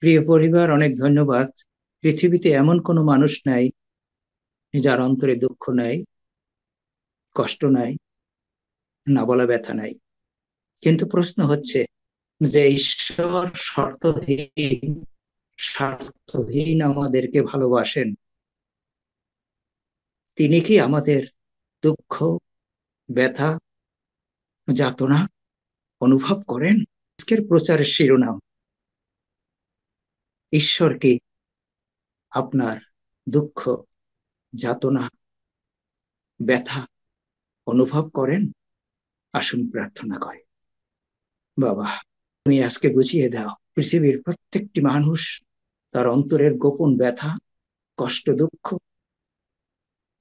প্রিয় পরিবার, অনেক ধন্যবাদ। পৃথিবীতে এমন কোনো মানুষ নাই যার অন্তরে দুঃখ নাই, কষ্ট নাই, না বলা ব্যথা নাই। কিন্তু প্রশ্ন হচ্ছে যে ঈশ্বর শর্তহীন স্বার্থহীন আমাদেরকে ভালোবাসেন, তিনি কি আমাদের দুঃখ, ব্যথা, যাতনা অনুভব করেন? আজকের প্রচারের শিরোনাম, ঈশ্বর কি আপনার দুঃখ, যাতনা, ব্যথা অনুভব করেন? আসুন প্রার্থনা করে। বাবা, তুমি আজকে বুঝিয়ে দাও পৃথিবীর প্রত্যেকটি মানুষ তার অন্তরের গোপন ব্যথা, কষ্ট, দুঃখ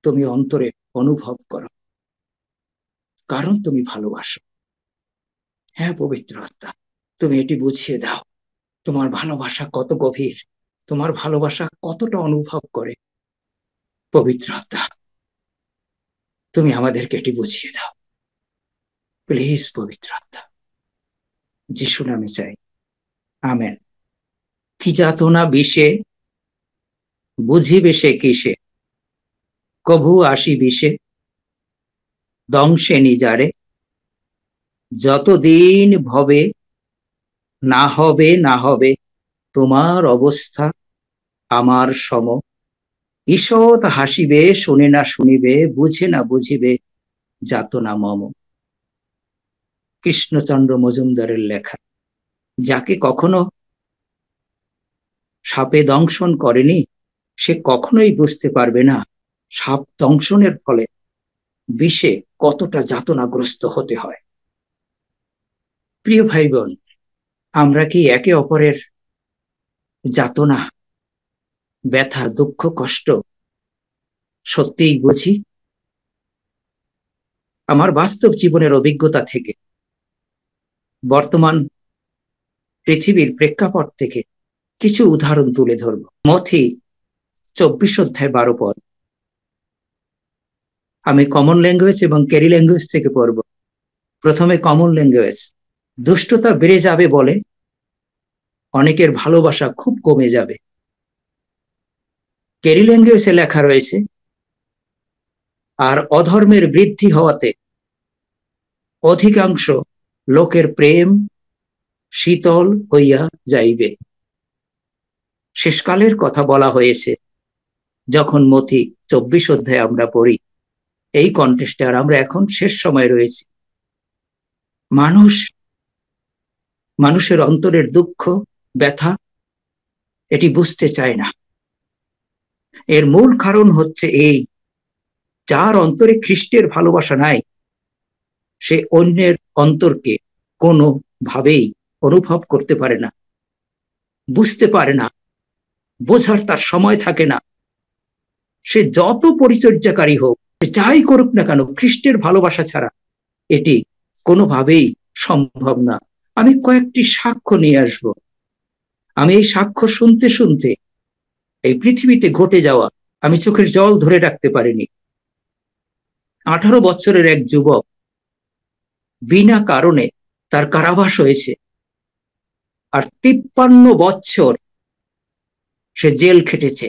তুমি অন্তরে অনুভব করো, কারণ তুমি ভালোবাসো। হ্যাঁ পবিত্র আত্মা, তুমি এটি বুঝিয়ে দাও, তোমার ভালোবাসা কত গভীর, তোমার ভালোবাসা কতটা অনুভব করে। পবিত্র আত্মা, তুমি আমাদেরকে এটি বুঝিয়ে দাও প্লিজ। পবিত্র আত্মা, যিশু নামে চাই, আমেন। কি যাতনা বিষে, বুঝিবে সে কিসে, কভু আসি বিষে, দংশে নিজারে, যতদিন ভবে না হবে না হবে তোমার অবস্থা আমার সম, ঈষৎ হাসিবে শুনে না শুনিবে, বুঝে না বুঝিবে যাতনা মম। কৃষ্ণচন্দ্র মজুমদারের লেখা। যাকে কখনো সাপে দংশন করেনি সে কখনোই বুঝতে পারবে না সাপ দংশনের ফলে বিষে কতটা যাতনাগ্রস্ত হতে হয়। প্রিয় ভাই বোন, আমরা কি একে অপরের যাতনা, ব্যথা, দুঃখ, কষ্ট সত্যিই বুঝি? আমার বাস্তব জীবনের অভিজ্ঞতা থেকে, বর্তমান পৃথিবীর প্রেক্ষাপট থেকে কিছু উদাহরণ তুলে ধরব। মথি 24 অধ্যায় 12 পদ। আমি কমন ল্যাঙ্গুয়েজ এবং ক্যারি ল্যাঙ্গুয়েজ থেকে পড়ব। প্রথমে কমন ল্যাঙ্গুয়েজ। দুষ্টতা বেড়ে যাবে বলে অনেকের ভালোবাসা খুব কমে যাবে। ক্যারি ল্যাঙ্গুয়েজে লেখা রয়েছে, আর অধর্মের বৃদ্ধি হওয়াতে অধিকাংশ লোকের প্রেম শীতল হইয়া যাইবে। শেষকালের কথা বলা হয়েছে যখন মথি 24 অধ্যায় আমরা পড়ি। এই কন্টেস্টে আর আমরা এখন শেষ সময় রয়েছি। মানুষের অন্তরের দুঃখ, ব্যথা এটি বুঝতে চায় না। এর মূল কারণ হচ্ছে এই, যার অন্তরে খ্রিস্টের ভালোবাসা নাই সে অন্যের অন্তরকে কোনো ভাবেই অনুভব করতে পারে না, বুঝতে পারে না, বোঝার তার সময় থাকে না। সে যত পরিচর্যাকারী হোক, যাই করুক না কেন, খ্রিস্টের ভালোবাসা ছাড়া এটি কোনোভাবেই সম্ভব না। আমি কয়েকটি সাক্ষ্য নিয়ে আসব। আমি এই সাক্ষ্য শুনতে শুনতে এই পৃথিবীতে ঘটে যাওয়া আমি চোখের জল ধরে রাখতে পারিনি। 18 বছরের এক যুবক, বিনা কারণে তার কারাবাস হয়েছে, আর 53 বছর সে জেল খেটেছে।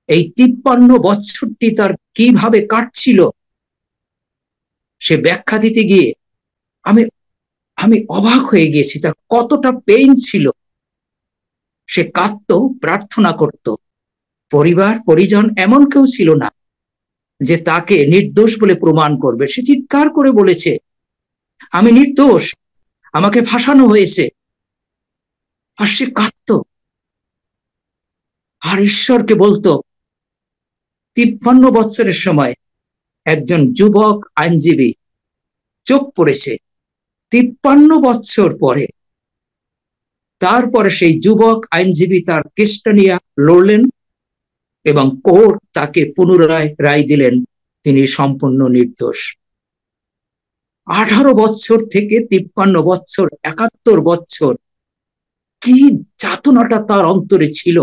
এই 53 বছরটি তার কিভাবে কাটছিল সে ব্যাখ্যা দিতে গিয়ে আমি আমি অবাক হয়ে গেছি, তার কতটা পেইন ছিল। সে কাঁদতো, প্রার্থনা করত। পরিবার পরিজন এমন কেউ ছিল না যে তাকে নির্দোষ বলে প্রমাণ করবে। সে চিৎকার করে বলেছে, আমি নির্দোষ, আমাকে ফাঁসানো হয়েছে। আর সে কাঁদতো আর ঈশ্বরকে বলতো। 53 বছরের সময় একজন যুবক আইনজীবী চোখ পড়েছে। 53 বছর পরে তারপরে সেই যুবক আইনজীবী তার কেসটা নিয়ে লড়লেন এবং কোর্ট তাকে পুনরায় রায় দিলেন তিনি সম্পূর্ণ নির্দোষ। 18 বছর থেকে 53 বছর, 71 বছর, কি যাতনাটা তার অন্তরে ছিল,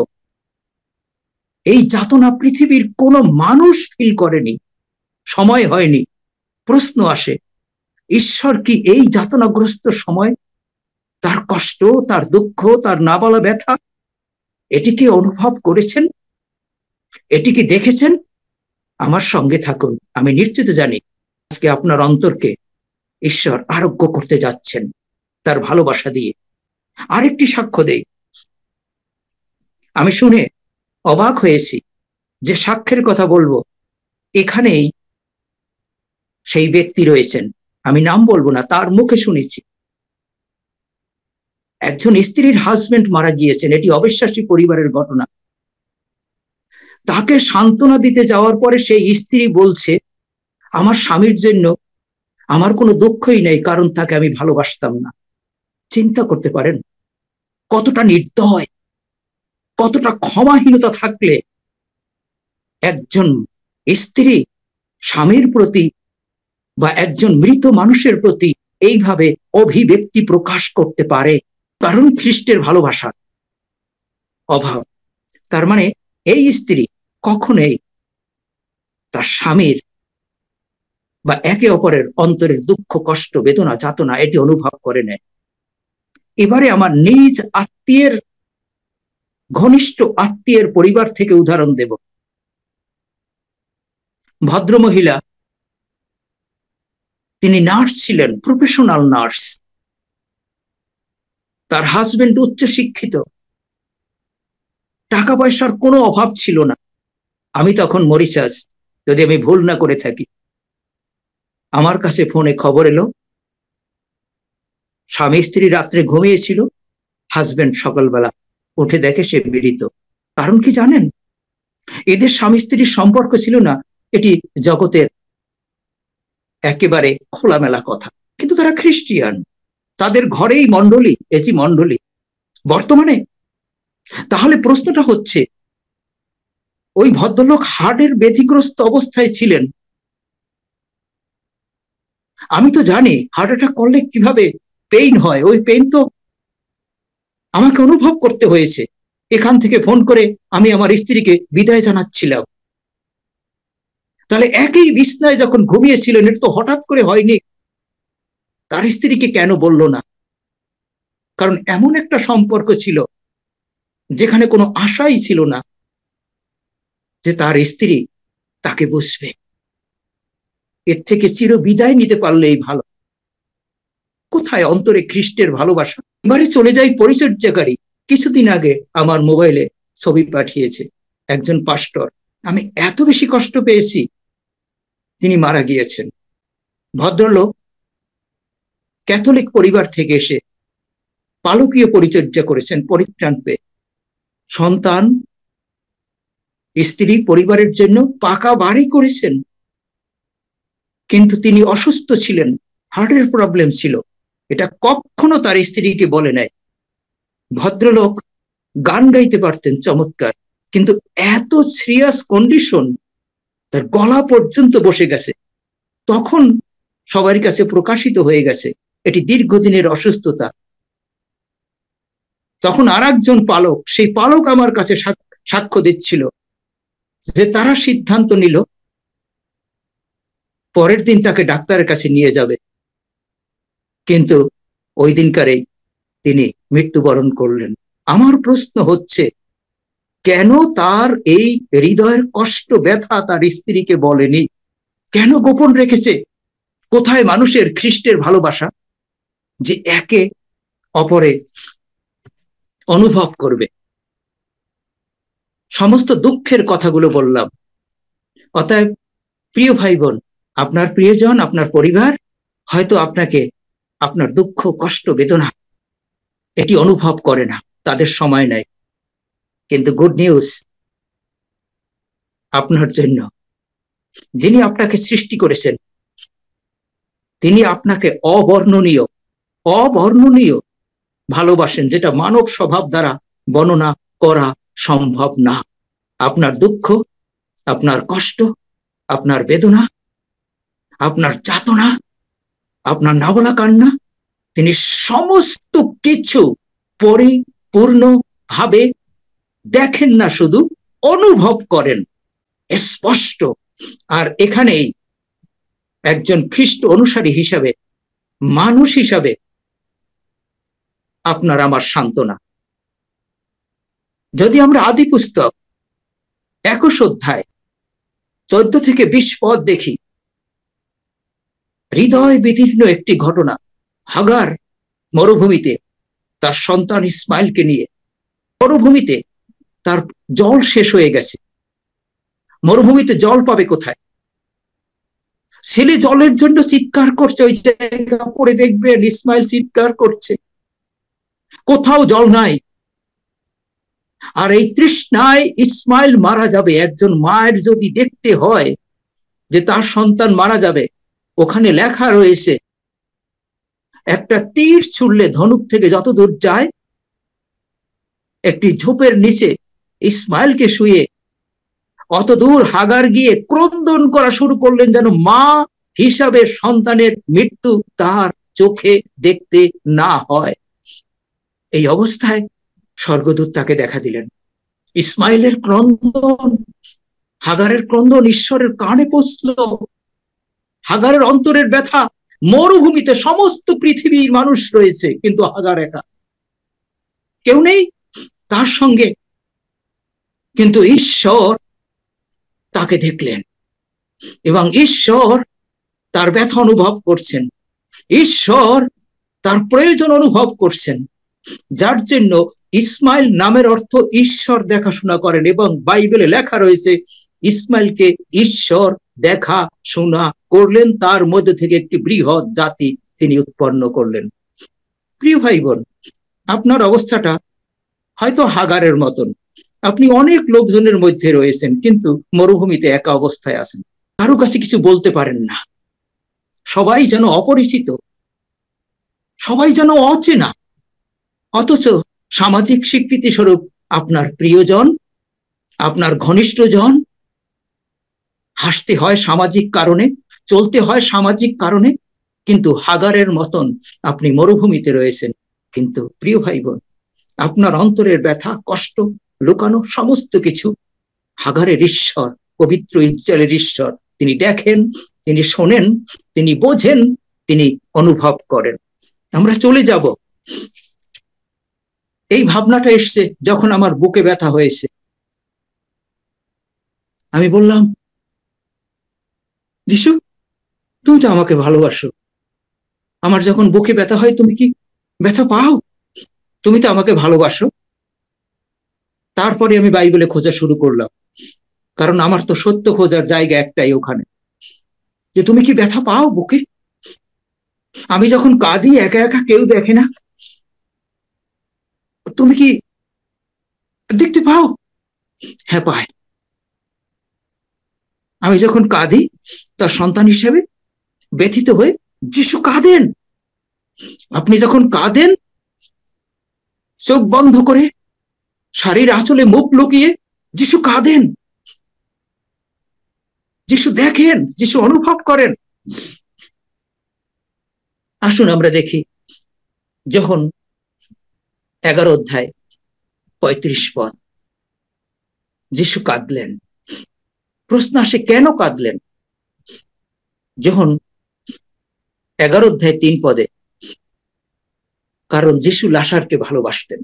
এই যাতনা পৃথিবীর কোনো মানুষ ফিল করেনি, সময় হয়নি। প্রশ্ন আসে, ঈশ্বর কি এই যাতনাগ্রস্ত সময় তার কষ্ট, তার দুঃখ, তার না বলা ব্যথা এটি কি অনুভব করেছেন? এটি কি দেখেছেন? আমার সঙ্গে থাকুন। আমি নিশ্চিত জানি আজকে আপনার অন্তরকে ঈশ্বর আরোগ্য করতে যাচ্ছেন তার ভালোবাসা দিয়ে। আরেকটি সাক্ষ্য দেই। আমি শুনে অবাক হয়েছি, যে সাক্ষ্যের কথা বলবো এখানেই সেই ব্যক্তি রয়েছেন, আমি নাম বলবো না, তার মুখে শুনেছি একজন স্ত্রীর হাজবেন্ড মারা গিয়েছেন। এটি অবিশ্বাসী পরিবারের ঘটনা। তাকে সান্ত্বনা দিতে যাওয়ার পরে সেই স্ত্রী বলছে, আমার স্বামীর জন্য আমার কোনো দুঃখই নেই, কারণ তাকে আমি ভালোবাসতাম না। চিন্তা করতে পারেন কতটা নির্দয়, কতটা ক্ষমাহীনতা থাকলে একজন স্ত্রী স্বামীর প্রতি বা একজন মৃত মানুষের প্রতি এইভাবে অভিব্যক্তি প্রকাশ করতে পারে, কারণ খ্রিস্টের ভালোবাসার অভাব। তার মানে এই স্ত্রী কখনোই তার স্বামীর বা একে অপরের অন্তরের দুঃখ, কষ্ট, বেদনা, যাতনা এটি অনুভব করে নেয়। এবারে আমার নিজ আত্মীয়ের, ঘনিষ্ঠ আত্মীয়ের পরিবার থেকে উদাহরণ দেব। ভদ্রমহিলা, তিনি নার্স ছিলেন, প্রফেশনাল নার্স। তার হাজবেন্ড উচ্চ শিক্ষিত, টাকা পয়সার কোনো অভাব ছিল না। আমি তখন মরিশাস, যদি আমি ভুল না করে থাকি। আমার কাছে ফোনে খবর এলো, স্বামী স্ত্রী রাত্রে ঘুমিয়েছিল, হাজবেন্ড সকালবেলা উঠে দেখে সে মৃত। কারণ কি জানেন? এদের স্বামী স্ত্রীর সম্পর্ক ছিল না এটি জগতের একেবারে খোলামেলা কথা, কিন্তু তারা খ্রিস্টিয়ান, তাদের ঘরেই মণ্ডলী, এজি মণ্ডলী বর্তমানে। তাহলে প্রশ্নটা হচ্ছে, ওই ভদ্রলোক হার্টের ব্যাধিগ্রস্ত অবস্থায় ছিলেন। আমি তো জানি হার্ট অ্যাটাক করলে কিভাবে পেইন হয়, ওই পেইন তো আমাকে অনুভব করতে হয়েছে। এখান থেকে ফোন করে আমি আমার স্ত্রীকে বিদায় জানাচ্ছিলাম। তাহলে একই বিছনায় যখন ঘুমিয়েছিলেন, এটা তো হঠাৎ করে হয়নি। তার স্ত্রীকে কেন বলল না? কারণ এমন একটা সম্পর্ক ছিল যেখানে কোনো আশাই ছিল না যে তার স্ত্রী তাকে বুঝবে। এর থেকে চির বিদায় নিতে পারলেই ভালো। কোথায় অন্তরে খ্রিস্টের ভালোবাসা? এবারে চলে যাই পরিচর্যাকারী। কিছুদিন আগে আমার মোবাইলে ছবি পাঠিয়েছে একজন পাস্টর। আমি এত বেশি কষ্ট পেয়েছি, তিনি মারা গিয়েছেন। ভদ্রলোক ক্যাথলিক পরিবার থেকে এসে পালকীয় পরিচর্যা করেছেন, পরিত্রাণ পেয়ে সন্তান, স্ত্রী, পরিবারের জন্য পাকা বাড়ি করেছেন। কিন্তু তিনি অসুস্থ ছিলেন, হার্টের প্রবলেম ছিল। এটা কখনো তার স্ত্রীকে বলে নাই। ভদ্রলোক গান গাইতে পারতেন চমৎকার, কিন্তু এত সিরিয়াস কন্ডিশন, তার গলা পর্যন্ত বসে গেছে। তখন সবার কাছে প্রকাশিত হয়ে গেছে এটি দীর্ঘদিনের অসুস্থতা। তখন আর একজন পালক, সেই পালক আমার কাছে সাক্ষ্য দিচ্ছিল যে তারা সিদ্ধান্ত নিল পরের দিন তাকে ডাক্তারের কাছে নিয়ে যাবে, কিন্তু ওই দিনকারেই তিনি মৃত্যুবরণ করলেন। আমার প্রশ্ন হচ্ছে, কেন তার এই হৃদয়ের কষ্ট, ব্যথা তার স্ত্রীকে বলেনি? কেন গোপন রেখেছে? কোথায় মানুষের খ্রিস্টের ভালোবাসা যে একে অপরে অনুভব করবে? সমস্ত দুঃখের কথাগুলো বললাম। অতএব প্রিয় ভাই বোন, আপনার প্রিয়জন, আপনার পরিবার হয়তো আপনাকে, আপনার দুঃখ, কষ্ট, বেদনা এটি অনুভব করে না, তাদের সময় নাই। কিন্তু গুড নিউজ আপনার জন্য, যিনি আপনাকে সৃষ্টি করেছেন, তিনি আপনাকে অবর্ণনীয়, অবর্ণনীয় ভালোবাসেন, যেটা মানব স্বভাব দ্বারা বর্ণনা করা সম্ভব না। আপনার দুঃখ, আপনার কষ্ট, আপনার বেদনা, আপনার যাতনা, আপনার নাবলা কান্না, তিনি সমস্ত কিছু পরিপূর্ণ ভাবে দেখেন না, শুধু অনুভব করেন স্পষ্ট। আর এখানেই একজন খ্রিস্ট অনুসারী হিসাবে, মানুষ হিসাবে আপনার আমার সান্ত্বনা। যদি আমরা আদি পুস্তক 21 অধ্যায় 14 থেকে 20 পদ দেখি, হৃদয় বিদীর্ণ একটি ঘটনা। হাগার মরুভূমিতে তার সন্তান ইসমাইলকে নিয়ে, মরুভূমিতে তার জল শেষ হয়ে গেছে, মরুভূমিতে জল পাবে কোথায়? ছেলে জলের জন্য চিৎকার করছে, ওই জায়গা পরে দেখবেন ইসমাইল চিৎকার করছে, কোথাও জল নাই। আর এই তৃষ্ণায় ইসমাইল মারা যাবে। একজন মায়ের যদি দেখতে হয় যে তার সন্তান মারা যাবে, ওখানে লেখা রয়েছে একটা তীর ছুড়লে ধনুক থেকে যত দূর যায়, একটি ঝোপের নিচে ইসমাইলকে শুয়ে অত দূর হাগার গিয়ে ক্রন্দন করা শুরু করলেন, যেন মা হিসাবে সন্তানের মৃত্যু তার চোখে দেখতে না হয়। এই অবস্থায় স্বর্গদূত তাকে দেখা দিলেন। ইসমাইলের ক্রন্দন, হাগারের ক্রন্দন ঈশ্বরের কানে পৌঁছল। হাগারের অন্তরের ব্যথা, মরুভূমিতে সমস্ত পৃথিবীর মানুষ রয়েছে, কিন্তু হাগার একা, কেউ নেই তার সঙ্গে। কিন্তু ঈশ্বর তাকে দেখলেন এবং ঈশ্বর তার ব্যথা অনুভব করছেন, ঈশ্বর তার প্রয়োজন অনুভব করছেন, যার জন্য ইসমাইল নামের অর্থ ঈশ্বর দেখাশোনা করেন। এবং বাইবেলে লেখা রয়েছে ইসমাইলকে ঈশ্বর দেখাশোনা করলেন, তার মধ্যে থেকে একটি বৃহৎ জাতি তিনি উৎপন্ন করলেন। প্রিয় ভাই বোন, আপনার অবস্থাটা হয়তো হাগারের মতন। আপনি অনেক লোকজনের মধ্যে রয়েছেন, কিন্তু মরুভূমিতে একা অবস্থায় আছেন, কারো কাছে কিছু বলতে পারেন না, সবাই যেন অপরিচিত, সবাই যেন অচেনা। অথচ সামাজিক স্বীকৃতি স্বরূপ আপনার প্রিয়জন, আপনার ঘনিষ্ঠজন, হাসতে হয় সামাজিক কারণে, চলতে হয় সামাজিক কারণে, কিন্তু হাগারের মতন আপনি মরুভূমিতে রয়েছেন। কিন্তু প্রিয় ভাই বোন, আপনার অন্তরের ব্যথা, কষ্ট, লুকানো সমস্ত কিছু হাগারের ঈশ্বর, পবিত্র ইসরায়েলের ঈশ্বর, তিনি দেখেন, তিনি শোনেন, তিনি বোঝেন, তিনি অনুভব করেন। আমরা চলে যাব। এই ভাবনাটা এসছে যখন আমার বুকে ব্যথা হয়েছে। আমি বললাম, যিশু, তুমি তো আমাকে ভালোবাসো, আমার যখন বুকে ব্যথা হয় তুমি কি ব্যথা পাও? তুমি তো আমাকে ভালোবাসো। তারপরে আমি বাইবেলে খোঁজা শুরু করলাম, কারণ আমার তো সত্য খোঁজার জায়গা একটাই ওখানে, যে তুমি কি ব্যথা পাও বুকে? আমি যখন কাঁদি, একা একা, কেউ দেখে না, তুমি কি দেখতে পাও? হ্যাঁ, পায়। আমি যখন কাঁদি তার সন্তান হিসেবে ব্যথিত হয়ে, যিশু কাঁদেন। আপনি যখন কাঁদেন চোখ বন্ধ করে, শাড়ির আঁচলে মুখ লুকিয়ে, যিশু কাঁদেন, যিশু দেখেন, যিশু অনুভব করেন। আসুন আমরা দেখি যখন 11 অধ্যায় 35 পদ, যিশু কাঁদলেন। প্রশ্ন আসে, কেন কাঁদলেন? যখন 11 অধ্যায় 3 পদে, কারণ যিশু লাসারকে ভালোবাসতেন।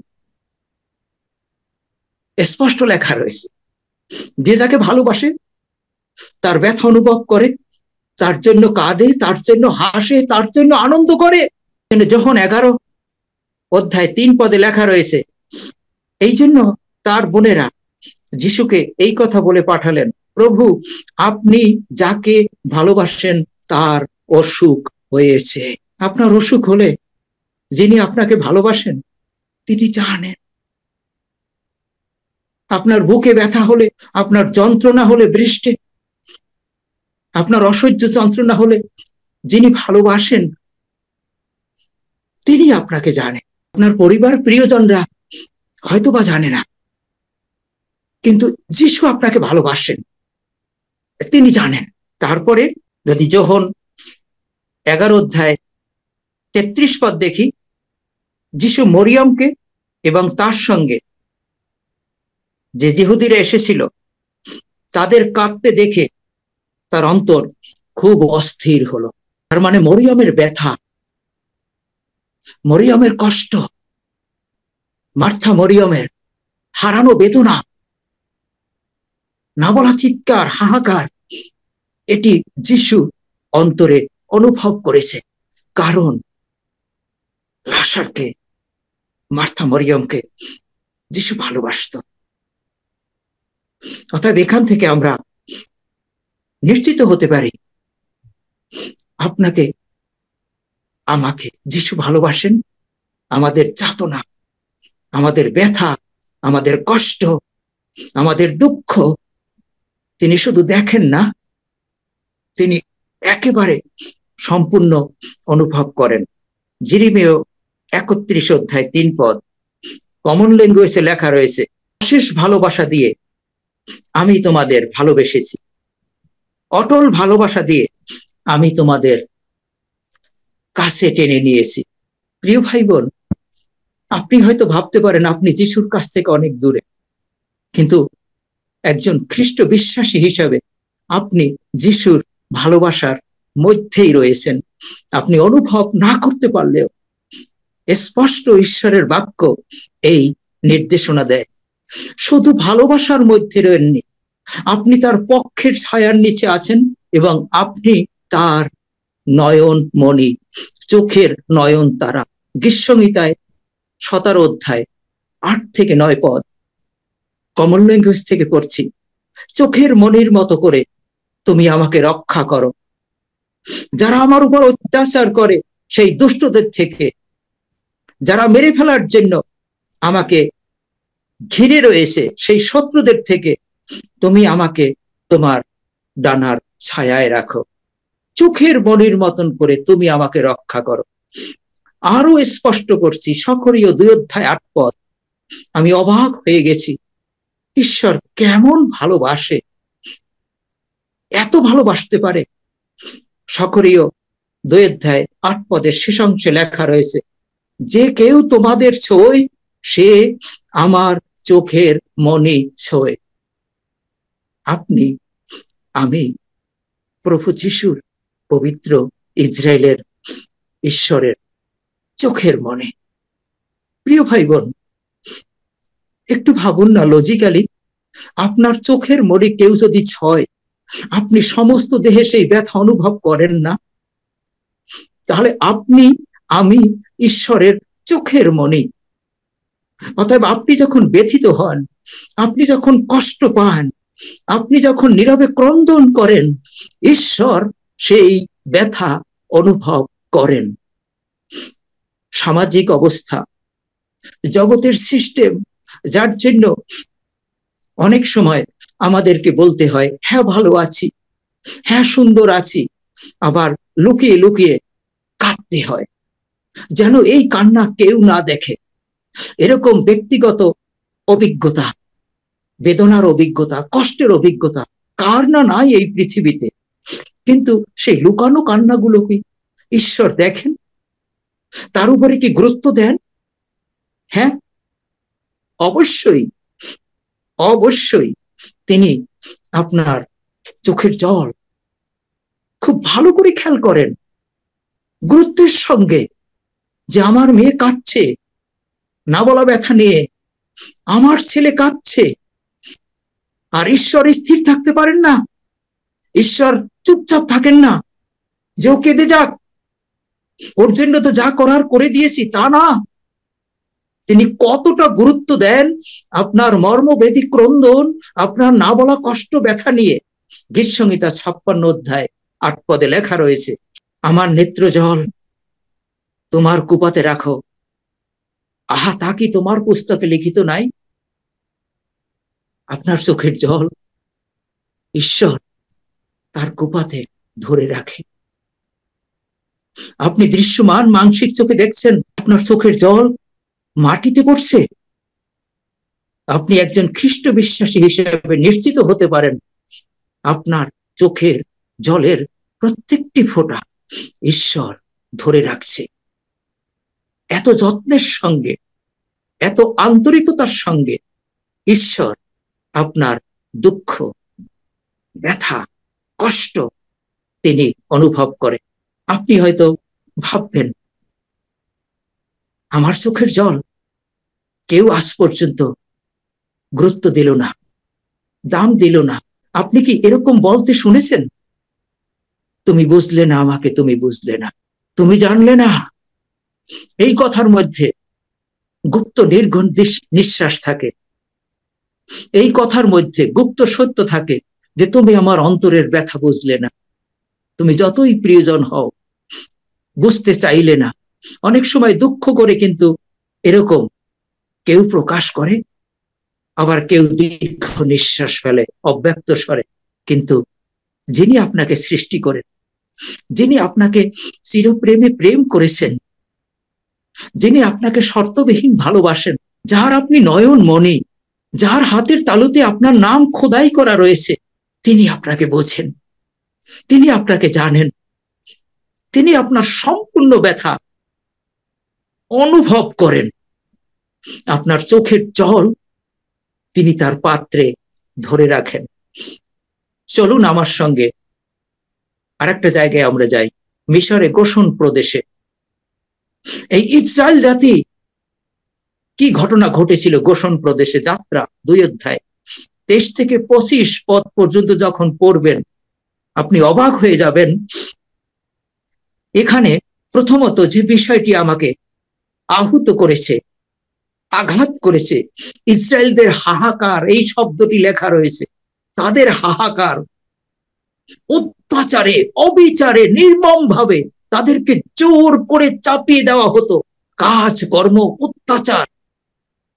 স্পষ্ট লেখা রয়েছে, যে যাকে ভালোবাসে তার ব্যথা অনুভব করে, তার জন্য কাঁদে, তার জন্য হাসে, তার জন্য আনন্দ করে। যখন 11 অধ্যায় 3 পদে লেখা রয়েছে, এই জন্য তার বোনেরা যিশুকে এই কথা বলে পাঠালেন, প্রভু, আপনি যাকে ভালোবাসেন তার অসুখ হয়েছে। আপনার অসুখ হলে যিনি আপনাকে ভালোবাসেন তিনি জানেন। আপনার বুকে ব্যথা হলে, আপনার যন্ত্রণা হলে, বৃষ্টি, আপনার অসহ্য যন্ত্রণা হলে, যিনি ভালোবাসেন তিনি আপনাকে জানেন। আপনার পরিবার প্রিয়জনরা হয়তো বা জানে না, কিন্তু যিশু আপনাকে ভালোবাসেন, তিনি জানেন। তারপরে যদি যোহন 11 অধ্যায় 33 পদ দেখি, যিশু মরিয়মকে এবং তার সঙ্গে যে ইহুদিরা এসেছিল তাদের কাঁদতে দেখে তার অন্তর খুব অস্থির হলো। তার মানে মরিয়মের ব্যথা, মরিয়মের কষ্ট, মার্থা মরিয়মের হারানো বেদনা, না বলা চিৎকার, হাহাকার, এটি যিশু অন্তরে অনুভব করেছে। কারণ লাসারকে, মার্থা মরিয়মকে যিশু ভালোবাসত। অতএব এখান থেকে আমরা নিশ্চিত হতে পারি আপনাকে, আমাকে যিশু ভালোবাসেন। আমাদের যাতনা, আমাদের ব্যথা, আমাদের কষ্ট, আমাদের দুঃখ তিনি শুধু দেখেন না, তিনি একেবারে সম্পূর্ণ অনুভব করেন। জিরিমেয় 31:3 কমন ল্যাঙ্গুয়েজে লেখা রয়েছে, অশেষ ভালোবাসা দিয়ে আমি তোমাদের ভালোবেসেছি, অটল ভালোবাসা দিয়ে আমি তোমাদের কাছে টেনে নিয়েছি। প্রিয় ভাই বোন, আপনি হয়তো ভাবতে পারেন আপনি যিশুর কাছ থেকে অনেক দূরে, কিন্তু একজন খ্রিস্ট বিশ্বাসী হিসাবে আপনি যিশুর ভালোবাসার মধ্যেই রয়েছেন। আপনি অনুভব না করতে পারলেও স্পষ্ট ঈশ্বরের বাক্য এই নির্দেশনা দেয়, শুধু ভালোবাসার মধ্যে রয়েননি, আপনি তার পক্ষের ছায়ার নিচে আছেন এবং আপনি তার নয়ন মণি, চোখের নয়ন তারা। গীতসংহিতায় 17:8-9 কমন ল্যাঙ্গুয়েজ থেকে পড়ছি, চোখের মনির মতো করে তুমি আমাকে রক্ষা করো, যারা আমার উপর অত্যাচার করে সেই দুষ্টদের থেকে, যারা মেরে ফেলার জন্য আমাকে ঘিরে রয়েছে সেই শত্রুদের থেকে তুমি আমাকে তোমার ডানার ছায়ায় রাখো, চোখের মনির মতন করে তুমি আমাকে রক্ষা করো। আরো স্পষ্ট করছি, সকরীয় 2:8 আমি অবাক হয়ে গেছি, ঈশ্বর কেমন ভালোবাসে, এত ভালোবাসতে পারে। সকরীয় 2:8 শেষ অংশে লেখা রয়েছে, যে কেউ তোমাদের ছোঁয় সে আমার চোখের মনি ছোঁয়। আপনি, আমি প্রভু যিশুর পবিত্র ইসরায়েলের ঈশ্বরের চোখের মনে। প্রিয় ভাই বোন, একটু ভাবুন না, লজিক্যালি আপনার চোখের মনি কেউ যদি ছয়, আপনি সমস্ত দেহে সেই ব্যথা অনুভব করেন না? তাহলে আপনি, আমি ঈশ্বরের চোখের মনি। অতএব আপনি যখন ব্যথিত হন, আপনি যখন কষ্ট পান, আপনি যখন নীরবে ক্রন্দন করেন, ঈশ্বর সেই ব্যথা অনুভব করেন। সামাজিক অবস্থা, জগতের সিস্টেম, যার জন্য অনেক সময় আমাদেরকে বলতে হয় হ্যাঁ ভালো আছি, হ্যাঁ সুন্দর আছি, আবার লুকিয়ে লুকিয়ে কাঁদতে হয়, যেন এই কান্না কেউ না দেখে। এরকম ব্যক্তিগত অভিজ্ঞতা, বেদনার অভিজ্ঞতা, কষ্টের অভিজ্ঞতা কার না নাই এই পৃথিবীতে, কিন্তু সেই লুকানো কান্নাগুলো কি ঈশ্বর দেখেন? তার উপরে কি গুরুত্ব দেন? হ্যাঁ, অবশ্যই, অবশ্যই তিনি আপনার চোখের জল খুব ভালো করে খেয়াল করেন, গুরুত্বের সঙ্গে, যে আমার মেয়ে কাঁদছে না বলা ব্যথা নিয়ে, আমার ছেলে কাঁদছে, আর ঈশ্বর স্থির থাকতে পারেন না, ঈশ্বর চুপচাপ থাকেন না যে ও কেঁদে যাক, ওর জন্য তো যা করার করে দিয়েছি, তা না। তিনি কতটা গুরুত্ব দেন আপনার মর্মবেদী ক্রন্দন, আপনার না বলা কষ্ট ব্যথা নিয়ে। গীতসংহিতা 56:8 লেখা রয়েছে, আমার নেত্র জল তোমার কুপাতে রাখো, আহা তা কি তোমার পুস্তকে লিখিত নাই? আপনার চোখের জল ঈশ্বর তার কুপাতে ধরে রাখে। আপনি দৃশ্যমান মানসিক চোখে দেখছেন আপনার চোখের জল মাটিতে পড়ছে, আপনি একজন খ্রিস্ট বিশ্বাসী হিসেবে নিশ্চিত হতে পারেন আপনার চোখের জলের প্রত্যেকটি ফোঁটা ঈশ্বর ধরে রাখছে। এত যত্নের সঙ্গে, এত আন্তরিকতার সঙ্গে ঈশ্বর আপনার দুঃখ, ব্যথা, কষ্ট তিনি অনুভব করে। আপনি হয়তো ভাববেন আমার চোখের জল কেউ আজ পর্যন্ত গুরুত্ব দিল না, দাম দিল না। আপনি কি এরকম বলতে শুনেছেন? তুমি বুঝলে না আমাকে, তুমি বুঝলে না, তুমি জানলে না। এই কথার মধ্যে গুপ্ত নির্ঘুম নিঃশ্বাস থাকে, এই কথার মধ্যে গুপ্ত সত্য থাকে যে তুমি আমার অন্তরের ব্যথা বুঝলে না। তুমি যতই প্রিয়জন হও, বুঝতে চাইলে না। অনেক সময় দুঃখ করে কিন্তু এরকম কেউ প্রকাশ করে, আবার কেউ দীর্ঘ নিঃশ্বাস ফেলে অব্যক্ত স্বরে। কিন্তু যিনি আপনাকে সৃষ্টি করেন, যিনি আপনাকে চিরপ্রেমে প্রেম করেছেন, যিনি আপনাকে শর্তবিহীন ভালোবাসেন, যার আপনি নয়ন মণি, যার হাতের তালুতে আপনার নাম খোদাই করা রয়েছে, তিনি আপনাকে বোঝেন, তিনি আপনাকে জানেন, তিনি আপনার সম্পূর্ণ ব্যথা অনুভব করেন। আপনার চোখের জল তিনি তার পাত্রে ধরে রাখেন। চলুন আমার সঙ্গে আরেকটা জায়গায় আমরা যাই, মিশরে গোশন প্রদেশে। এই ইসরায়েল জাতি কি ঘটনা ঘটেছিল গোশন প্রদেশে, যাত্রা 2 অধ্যায় 23 থেকে 25 পদ পর্যন্ত যখন পড়বেন আপনি অবাক হয়ে যাবেন। এখানে প্রথমত যে বিষয়টি আমাকে আহত করেছে, আঘাত করেছে, ইসরায়েলদের হাহাকার, এই শব্দটি লেখা রয়েছে। তাদের হাহাকার, অত্যাচারে, অবিচারে, নির্মম ভাবে তাদেরকে জোর করে চাপিয়ে দেওয়া হতো, কাজ কর্ম, অত্যাচার।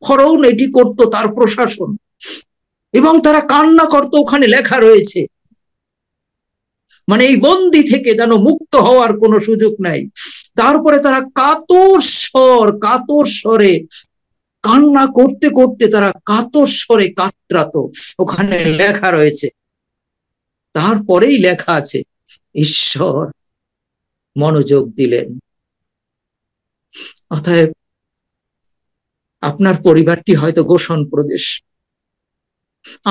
ফরাউন এটি করত, তার প্রশাসন, এবং তারা কান্না করত। ওখানে লেখা রয়েছে, মানে এই বন্দি থেকে যেন মুক্ত হওয়ার কোনো সুযোগ নাই। তারপরে তারা কাতর স্বরে কান্না করতে করতে তারা কাতর স্বরে কাতরাতো, ওখানে লেখা রয়েছে। তারপরেই লেখা আছে ঈশ্বর মনোযোগ দিলেন। অতএব আপনার পরিবারটি হয়তো গোশন প্রদেশ,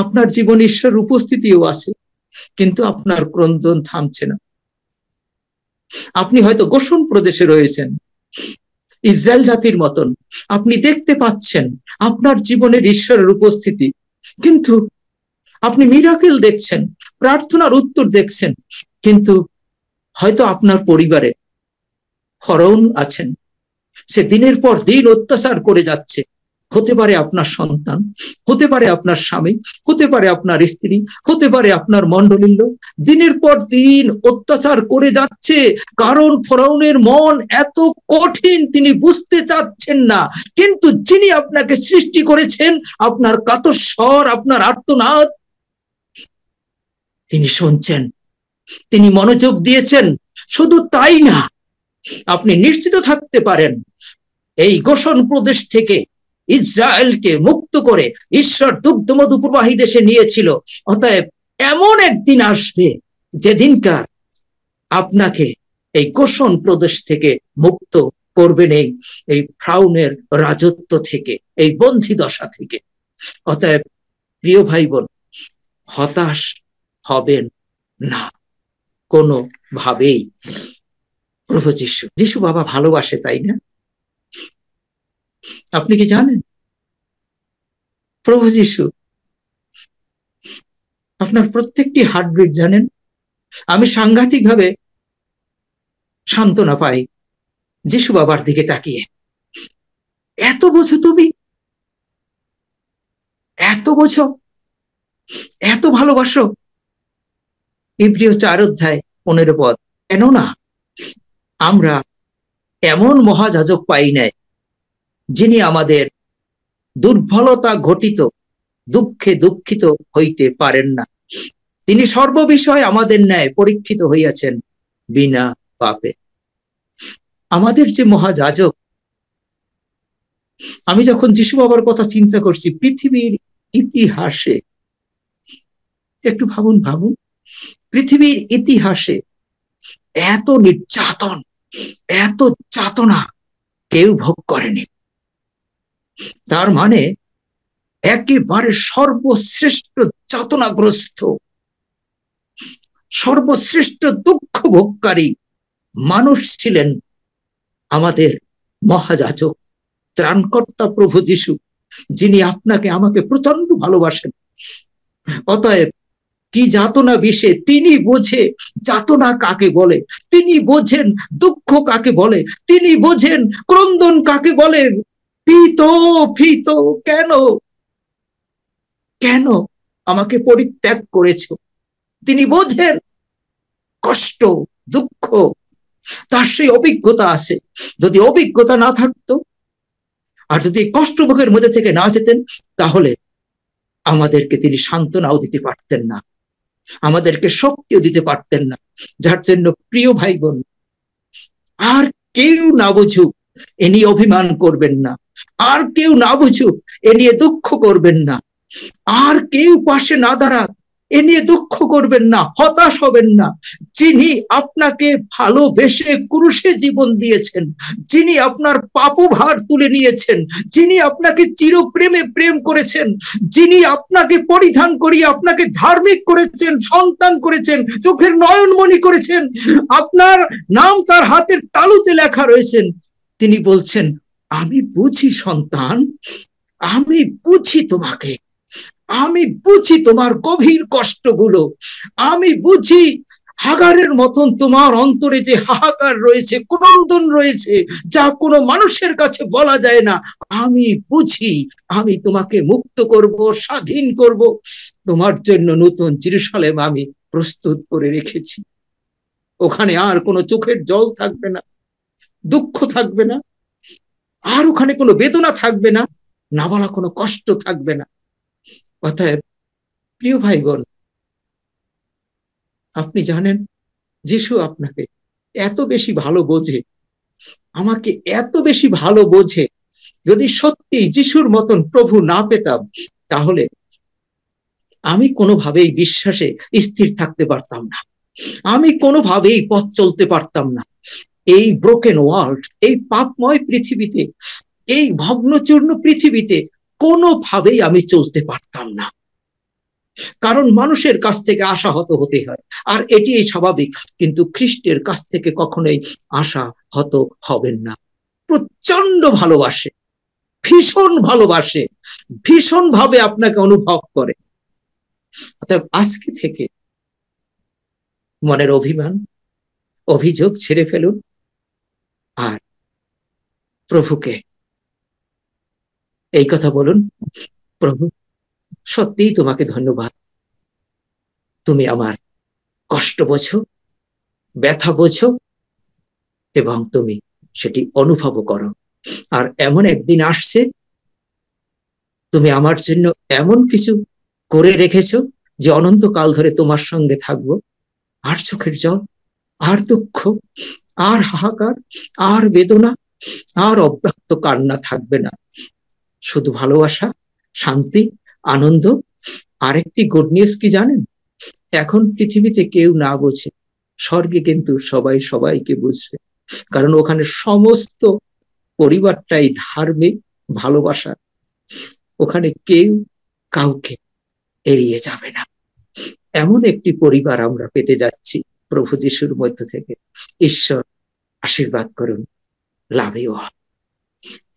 আপনার জীবনে ঈশ্বরের উপস্থিতিও আছে, কিন্তু আপনার ক্রন্দন থামছে না। আপনি হয়তো গোশন প্রদেশে রয়েছেন, ইসরায়েল জাতির মতন। আপনি দেখতে পাচ্ছেন আপনার জীবনের ঈশ্বরের উপস্থিতি, কিন্তু আপনি মিরাকেল দেখছেন, প্রার্থনার উত্তর দেখছেন, কিন্তু হয়তো আপনার পরিবারে ফরাউন আছেন, সে দিনের পর দিন অত্যাচার করে যাচ্ছে। হতে পারে আপনার সন্তান, হতে পারে আপনার স্বামী, হতে পারে আপনার স্ত্রী, হতে পারে আপনার মণ্ডলীর লোক, দিনের পর দিন অত্যাচার করে যাচ্ছে। কারণ ফরাউনের মন এত কঠিন, তিনি বুঝতে চাচ্ছেন না। কিন্তু যিনি আপনাকে সৃষ্টি করেছেন, আপনার কাতর স্বর, আপনার আর্তনাদ তিনি শুনছেন, তিনি মনোযোগ দিয়েছেন। শুধু তাই না, আপনি নিশ্চিত থাকতে পারেন এই গোশন প্রদেশ থেকে ইসরায়েলকে মুক্ত করে ঈশ্বর দুগ্ধমধু প্রবাহী দেশে নিয়েছিল। অতএব এমন একদিন আসবে যেদিনকার আপনাকে এই গোশন প্রদেশ থেকে মুক্ত করবেন, এই ফ্রাউনের রাজত্ব থেকে, এই বন্দী দশা থেকে। অতএব প্রিয় ভাই বোন, হতাশ হবেন না কোনো ভাবেই। প্রভু যিশু বাবা ভালোবাসে, তাই না? আপনি কি জানেন প্রভু যিশু আপনার প্রত্যেকটি হার্টবিট জানেন? আমি সাংঘাতিক ভাবে সান্ত্বনা পাই যিশু বাবার দিকে তাকিয়ে। এত বোঝো তুমি, এত বোঝো, এত ভালোবাসো। ইব্রিয় 4 অধ্যায় 15 পদ, কেননা আমরা এমন মহাযাজক পাই নাই যিনি আমাদের দুর্বলতা ঘটিত দুঃখে দুঃখিত হইতে পারেন না। তিনি সর্ববিষয়ে আমাদের ন্যায় পরীক্ষিত হইয়াছেন, বিনা পাপে। আমাদের যে মহাযাজক, আমি যখন যিশু বাবার কথা চিন্তা করছি, পৃথিবীর ইতিহাসে, একটু ভাবুন, পৃথিবীর ইতিহাসে এত নির্যাতন, এত যাতনা কেউ ভোগ করেনি। তার মানে একেবারে সর্বশ্রেষ্ঠ যাতনাগ্রস্ত, সর্বশ্রেষ্ঠ দুঃখ ভোগকারী মানুষ ছিলেন আমাদের মহাযাজক, ত্রাণকর্তা প্রভু যিশু। যিনি আপনাকে আমাকে প্রচন্ড ভালোবাসেন। অতএব কি যাতনা বিষে তিনি বোঝে যাতনা কাকে বলে, তিনি বোঝেন দুঃখ কাকে বলে, তিনি বোঝেন ক্রন্দন কাকে বলে। ভীত ভীত কেন, কেন আমাকে পরিত্যাগ করেছো, তিনি বোঝেন কষ্ট দুঃখ, তার সেই অভিজ্ঞতা আছে। যদি অভিজ্ঞতা না থাকতো, আর যদি কষ্ট ভোগের মধ্যে থেকে না যেতেন, তাহলে আমাদেরকে তিনি সান্ত্বনাও দিতে পারতেন না, আমাদেরকে শক্তিও দিতে পারতেন না। যার জন্য প্রিয় ভাই বোন, আর কেউ না বুঝুক এ নিয়ে অভিমান করবেন না, আর কেউ না বুঝুক এ নিয়ে দুঃখ করবেন না, আর কেউ পাশে না দাঁড়াক এ নিয়ে দুঃখ করবেন না, হতাশ হবেন না। যিনি আপনাকে ভালোবেসে ক্রুশে জীবন দিয়েছেন, যিনি আপনার পাপভার তুলে নিয়েছেন, যিনি আপনাকে চিরপ্রেমে প্রেম করেছেন, যিনি আপনাকে পরিধান করিয়ে আপনাকে ধার্মিক করেছেন, সন্তান করেছেন, চোখের নয়নমণি করেছেন, আপনার নাম তার হাতের তালুতে লেখা রয়েছেন, তিনি বলছেন, আমি বুঝি সন্তান, আমি বুঝি তোমাকে, আমি বুঝি তোমার গভীর কষ্টগুলো, আমি বুঝি হাগারের মতন তোমার অন্তরে যে হাহাকার রয়েছে, ক্রন্দন রয়েছে, যা কোনো মানুষের কাছে বলা যায় না। আমি বুঝি, আমি তোমাকে মুক্ত করব, স্বাধীন করব, তোমার জন্য নতুন জেরুজালেম আমি প্রস্তুত করে রেখেছি। ওখানে আর কোনো চোখের জল থাকবে না, দুঃখ থাকবে না, আর ওখানে কোনো বেদনা থাকবে না, না বলা কোনো কষ্ট থাকবে না। অতএব প্রিয় ভাই বোন, আপনি জানেন যিশু আপনাকে এত বেশি ভালো বোঝে, আমাকে এত বেশি ভালো বোঝে। যদি সত্যি যিশুর মতন প্রভু না পেতাম, তাহলে আমি কোনোভাবেই বিশ্বাসে স্থির থাকতে পারতাম না, আমি কোনোভাবেই পথ চলতে পারতাম না। এই ব্রোকেন ওয়ার্ল্ড, এই পাপময় পৃথিবীতে, এই ভগ্নচূর্ণ পৃথিবীতে কোনোভাবেই আমি চলতে পারতাম না। কারণ মানুষের কাছ থেকে আশাহত হতে হয়, আর এটি স্বাভাবিক, কিন্তু খ্রিস্টের কাছ থেকে কখনোই আশাহত হবেন না। প্রচন্ড ভালোবাসে, ভীষণ ভালোবাসে, ভীষণ ভাবে আপনাকে অনুভব করে। অতএব আজকে থেকে মনের অভিমান অভিযোগ ছেড়ে ফেলুন, আর প্রভুকে এই কথা বলুন, প্রভু সত্যিই তোমাকে ধন্যবাদ, তুমি আমার কষ্ট বোঝো, ব্যথা বোঝো, এবং তুমি সেটি অনুভব করো। আর এমন একদিন আসছে, তুমি আমার জন্য এমন কিছু করে রেখেছো যে অনন্তকাল ধরে তোমার সঙ্গে থাকবো। আর চোখের জল, আর দুঃখ, আর হাহাকার, আর বেদনা, আর অব্যক্ত কান্না থাকবে না, শুধু ভালোবাসা, শান্তি, আনন্দ। আরেকটি গুড নিউজ কি জানেন? এখন পৃথিবীতে কেউ না বোঝে, স্বর্গে কিন্তু সবাই সবাইকে বুঝবে, কারণ ওখানে সমস্ত পরিবারটাই ধার্মিক, ভালোবাসা, ওখানে কেউ কাউকে এড়িয়ে যাবে না। এমন একটি পরিবার আমরা পেতে যাচ্ছি প্রভু যিশুর মধ্য থেকে। ঈশ্বর আশীর্বাদ করুন। Love you all.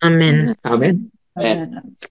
Amen. Amen.